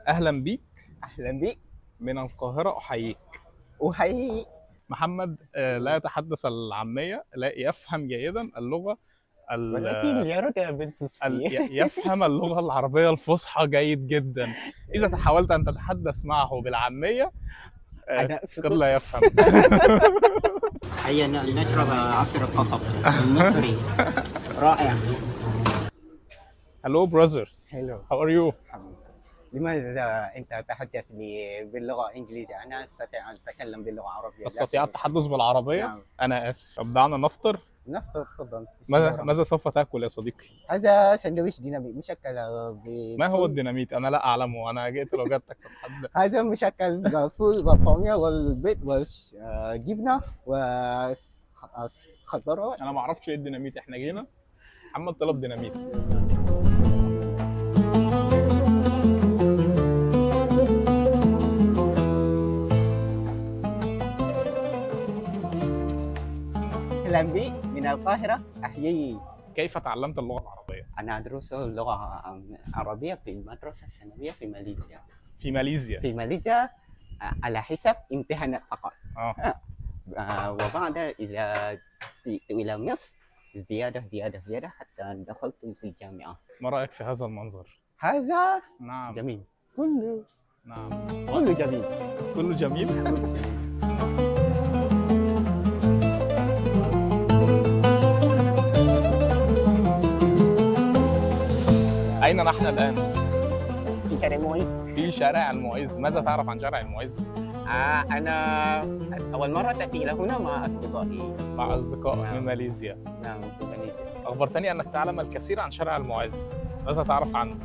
أهلا بيك أهلا بك. من القاهرة أحييك. أحيي. محمد لا يتحدث العامية، لا يفهم جيدا اللغة ولكن يرد بالفصحى. يفهم اللغة العربية الفصحى جيد جدا. إذا حاولت أن تتحدث معه بالعامية أنا قد أسكت. لا يفهم. هيا نشرب عصير القصب المصري رائع. Hello brother, حلو. how are you? لماذا أنت تتحدث لي باللغة الإنجليزية؟ أنا أستطيع أن أتكلم باللغة العربية. تستطيع التحدث بالعربية؟ نعم. أنا آسف. طب دعنا نفطر. نفطر تفضل. ماذا سوف تأكل يا صديقي؟ هذا سندويش ديناميت مشكل ما هو الديناميت؟ أنا لا أعلمه، أنا جئت لوجدتك تتحدث. هذا مشكل بالفول والطعمية والبيض والجبنة وخضروات. أنا ما أعرفش إيه الديناميت، إحنا جينا محمد طلب ديناميت. أهلا بي من القاهرة. أحيي. كيف تعلمت اللغة العربية؟ أنا أدرس اللغة العربية في المدرسة الثانوية في ماليزيا. في ماليزيا. في ماليزيا على حساب امتحانات فقط. وبعد إلى مصر زيادة حتى دخلت في الجامعة. ما رأيك في هذا المنظر؟ هذا نعم. جميل. كله جميل. كله جميل. أين نحن الآن؟ في شارع المعز. في شارع المعز. ماذا تعرف عن شارع المعز؟ أنا أول مرة تأتي إلى هنا مع أصدقائي. مع أصدقاء نعم. من ماليزيا. نعم في ماليزيا. أخبرتني أنك تعلم الكثير عن شارع المعز. ماذا تعرف عنه؟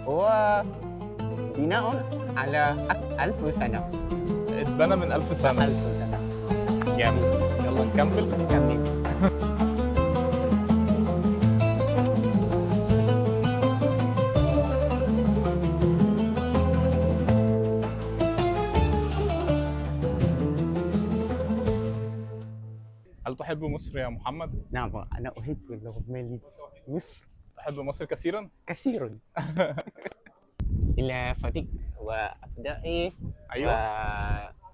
هو بناء على 1000 سنة. اتبنى من 1000 سنة. 1000 سنة. جامد. يلا نكمل. هل تحب مصر يا محمد؟ نعم أنا أحب اللغة ماليزيا. مصر تحب مصر كثيرا؟ كثيرا. إلى صديق وأبنائي. أيوة.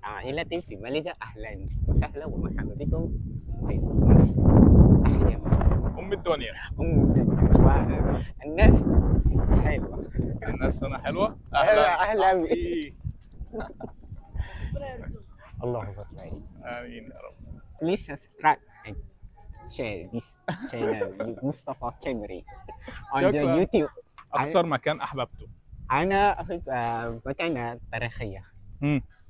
وعائلتي في ماليزيا أهلا وسهلا ومرحبا بكم في مصر. أحيا مصر أم الدنيا. الناس حلوة. الناس هنا حلوة. أهلا بك. الله أكبر. آمين يا رب. Please subscribe and share this channel مصطفى كامري on the YouTube. أكثر مكان أحببته؟ أنا أحب مكان تاريخية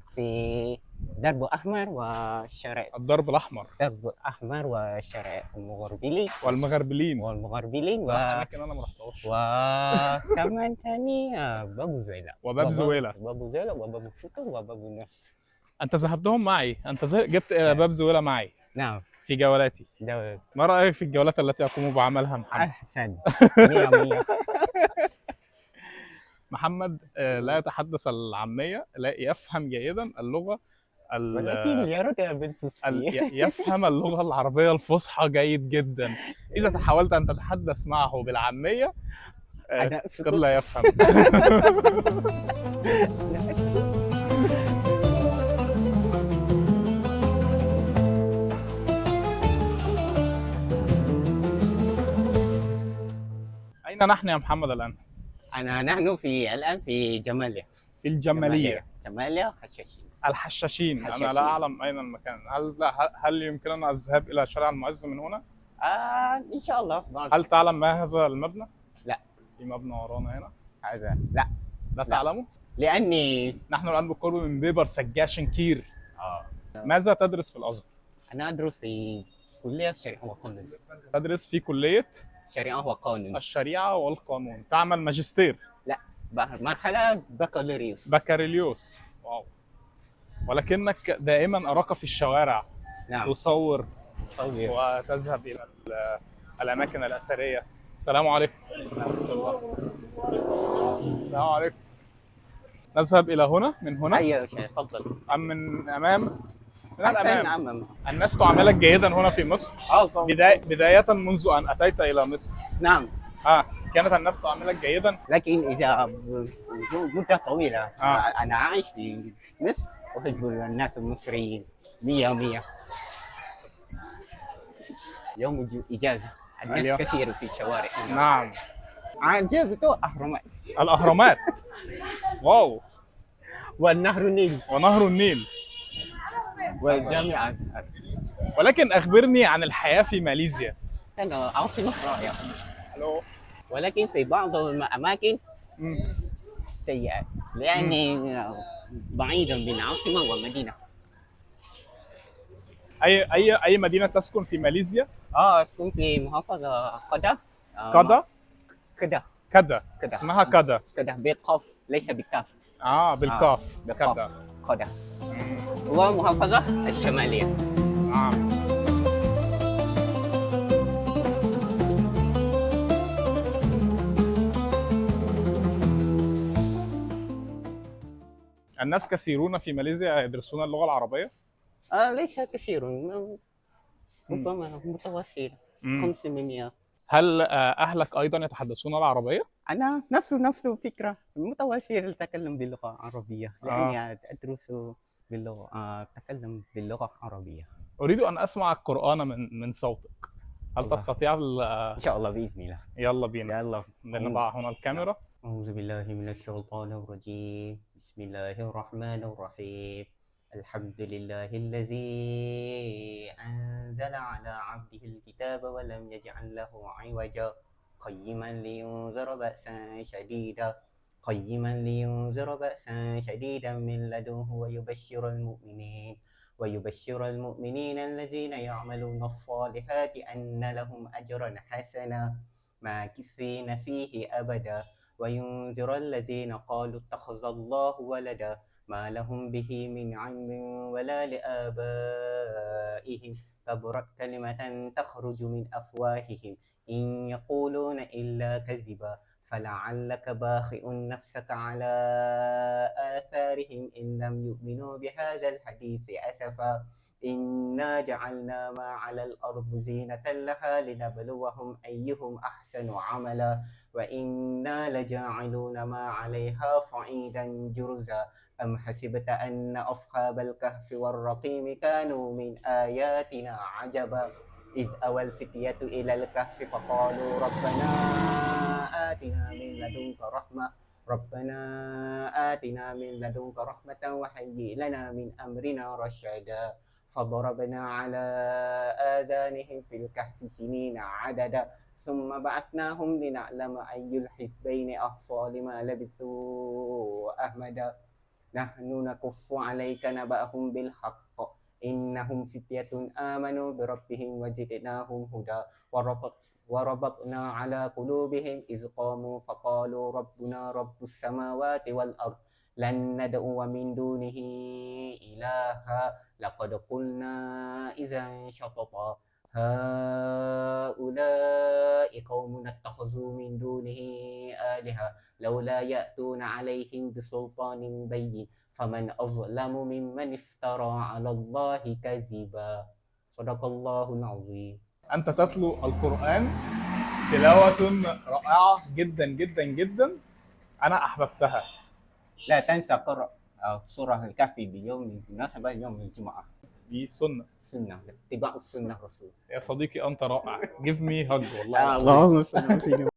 في درب أحمر وشارع الدرب الأحمر. درب أحمر وشارع المغربلين والمغربلين أماكن أنا ما رحتهاش. وكمان ثاني باب زويلة وباب فوتو وباب النص. أنت ذهبتهم معي، أنت جبت إلى باب زويلة معي. نعم في جولاتي. ما رأيك في الجولات التي أقوم بعملها محمد؟ أحسن. 100. محمد لا يتحدث العامية، لا يفهم جيدا اللغة ولكن يرد بالفصحى. يفهم اللغة العربية الفصحى جيد جدا. إذا حاولت أن تتحدث معه بالعامية قد لا يفهم. أين نحن يا محمد الآن؟ نحن الآن في جماليا. في الجمالية. جماليا الحشاشين. أنا لا أعلم أين المكان. هل يمكننا الذهاب إلى شارع المعز من هنا؟ إن شاء الله. هل تعلم ما هذا المبنى؟ لا. في مبنى ورانا هنا. هذا لا تعلمه؟ لأني نحن الآن بالقرب من بيبر سجاشن كير. ماذا تدرس في الأزهر؟ أنا أدرس في كلية الشريعة والقانون. تدرس في كلية الشريعة والقانون. الشريعة والقانون. تعمل ماجستير؟ لا، مرحلة بكالوريوس. واو. ولكنك دائما أراك في الشوارع. نعم. تصور وتذهب إلى الأماكن الأثرية. السلام عليكم. السلام عليكم. نذهب إلى هنا من هنا. أيوة تفضل. أم من أمام؟ من الأمام. نعم. الناس تعاملك جيدا هنا في مصر؟ طبعا. بداية منذ أن أتيت إلى مصر. نعم. كانت الناس تعاملك جيدا؟ لكن إذا مدة طويلة أنا عايش في مصر، أحب الناس المصريين 100. يوم إجازة الناس اليوم. كثير في الشوارع. نعم. عجبته أهرامات الأهرامات. واو. والنهر النيل ونهر النيل. والجامع الأزهر. ولكن أخبرني عن الحياة في ماليزيا. كان عاصمة رائعة، ألو. ولكن في بعض الأماكن مم. سيئة لأني بعيدا بين عاصمة ومدينة. أي مدينة تسكن في ماليزيا؟ أسكن في محافظة قدا. كدا؟ كدا كدا. كدا. اسمها كدا. كدا بالقاف ليس بالكاف. بالكاف. بالقاف. كدا. قدا هو محافظة الشمالية. نعم. الناس كثيرون في ماليزيا يدرسون اللغة العربية؟ ليس كثير، ربما متوسط. مم. 500. هل أهلك أيضا يتحدثون العربية؟ أنا نفس الفكرة، متوسط أتكلم باللغة العربية لأني أدرس باللغة أتكلم باللغة العربية. أريد أن أسمع القرآن من صوتك. هل الله. تستطيع إن شاء الله بإذن الله. يلا بينا. يلا نضع هنا الكاميرا. أعوذ بالله من الشيطان الرجيم. بسم الله الرحمن الرحيم. الحمد لله الذي أنزل على عبده الكتاب ولم يجعل له عوجا قيما لينذر بأسا شديدا من لدنه ويبشر المؤمنين الذين يعملون الصالحات أن لهم أجرا حسنا ماكثين فيه أبدا وينذر الذين قالوا اتخذ الله ولدا ما لهم به من علم ولا لآبائهم كبرت كلمة تخرج من أفواههم إن يقولون إلا كذبا فلعلك باخئ نفسك على آثارهم إن لم يؤمنوا بهذا الحديث أسفا إنا جعلنا ما على الأرض زينة لها لنبلوهم أيهم أحسن عملا وإنا لجاعلون ما عليها صعيدا جرزا أم حسبت أن أصحاب الكهف والرقيم كانوا من آياتنا عجبا إذ أوى الفتية إلى الكهف فقالوا ربنا آتنا من لدنك رحمة وهيئ لنا من أمرنا رشدا فضربنا على آذانهم في الكهف سنين عددا ثم بعثناهم لنعلم أي الحزبين أحصى لما لبثوا أمدا نحن نقص عليك نبأهم بالحق إنهم فتية آمنوا بربهم وزدناهم هدى وربطنا على قلوبهم إذ قاموا فقالوا ربنا رب السماوات والأرض لن ندعو من دونه إلها لقد قلنا إذا شططا هؤلاء قوم اتخذوا من دونه آلهة لولا يأتون عليهم بسلطان بين فمن أظلم ممن افترى على الله كذبا صدق الله العظيم. أنت تتلو القرآن تلاوة رائعة جدا جدا جدا، أنا أحببتها. لا تنسى قرأ سورة الكهف بيوم مناسبة يوم الجمعة. دي سنة اتباع السنة رسول. يا صديقي أنت رائع. Give me hug والله. اللهم صل وسلم.